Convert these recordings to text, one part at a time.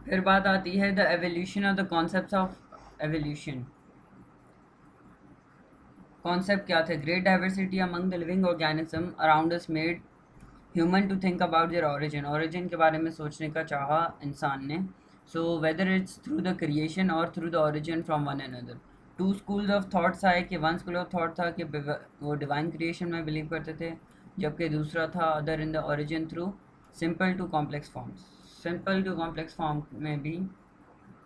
फिर बात आती है the evolution of the concept of evolution. Concept क्या थे? Great diversity among the living organism around us made human to think about their origin. Origin के बारे में सोचने का चाहा इंसान ने। So whether it's through the creation और through the origin from one another. Two schools of thoughts आए कि वन स्कूल ऑफ थॉट था कि वो डिवाइन क्रिएशन में बिलीव करते थे, जबकि दूसरा था other in the origin through simple to complex forms. Simple to complex form में भी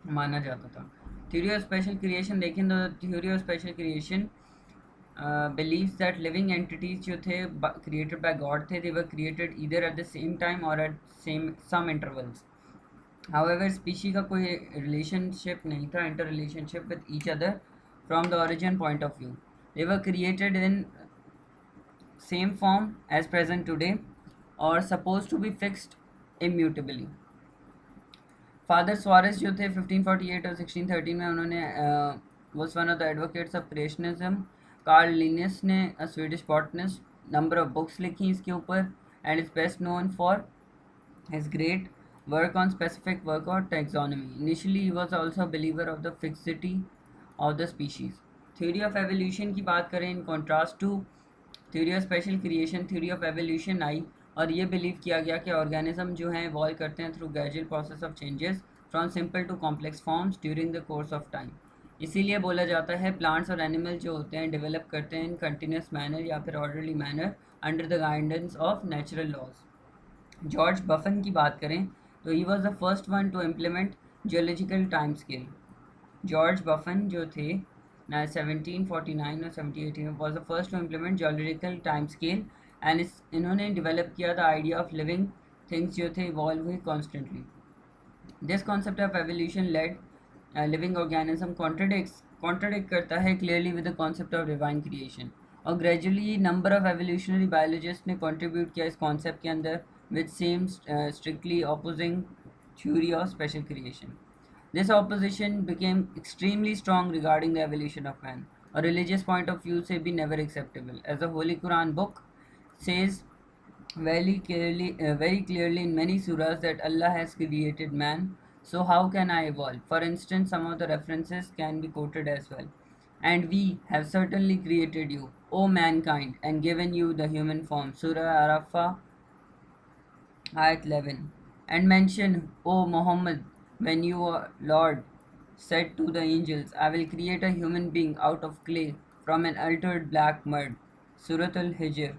माना जाता था। थ्योरी ऑफ स्पेशल क्रिएशन देखें तो theory of special creation believes that living entities जो थे created by God थे, they were created either at the same time or at some intervals. However, species का कोई relationship नहीं था, interrelationship with each other from the origin point of view. They were created in same form as present today or supposed to be fixed immutably. Father Suarez जो थे 1548 और 1613 में, उन्होंने was one of the advocates of creationism. Carl Linnaeus ने Swedish botanist number of books लिखी इसके ऊपर and is best known for his great work on specific work or taxonomy. Initially, he was also a believer of the fixity of the species. Theory of evolution की बात करें in contrast to theory of special creation, theory of evolution आई और ये believe किया गया कि organism जो हैं इवॉल्व करते हैं through gradual process of changes from simple to complex forms during the course of time. इसीलिए बोला जाता है प्लांट्स और एनिमल जो होते हैं डेवलप करते हैं इन कंटिन्यूस मैनर या फिर orderly manner under the guidance of natural laws. George Buffon की बात करें तो he was the first one to implement geological time scale. George Buffon जो थे 1749 और 1718 was the first to implement geological time scale and इन्होंने develop किया the idea of living things जो थे इवॉल्व हुई constantly. This concept of evolution led living organism contradict करता है clearly with the concept of divine creation और gradually number of evolutionary biologist ने contribute किया इस कॉन्सेप्ट के अंदर which seems strictly opposing theory of special creation. This opposition became extremely strong regarding the evolution of man. A religious point of view से भी never acceptable. As the Holy Quran book says very clearly in many surahs that Allah has created man. So how can I evolve? For instance, some of the references can be quoted as well. And we have certainly created you, O mankind, and given you the human form. Surah Arafah Ayat 11. And mention, O Muhammad, when your Lord said to the angels, I will create a human being out of clay from an altered black mud. Surah Al-Hijr,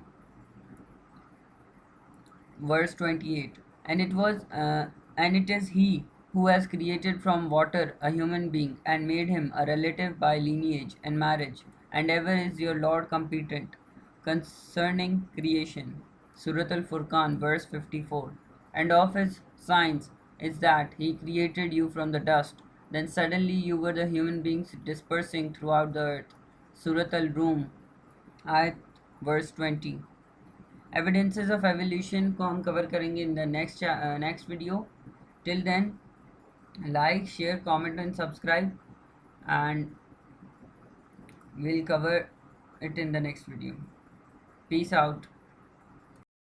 verse 28. And it is He who has created from water a human being and made him a relative by lineage and marriage, and ever is your Lord competent concerning creation. Surah Al-Furqan, verse 54. And of his signs is that he created you from the dust, then suddenly you were the human beings dispersing throughout the earth. Surah Al-Rum, ayat verse 20. Evidences of evolution को हम cover करेंगे in the next video. Till then like share comment and subscribe and we'll cover it in the next video. Peace out.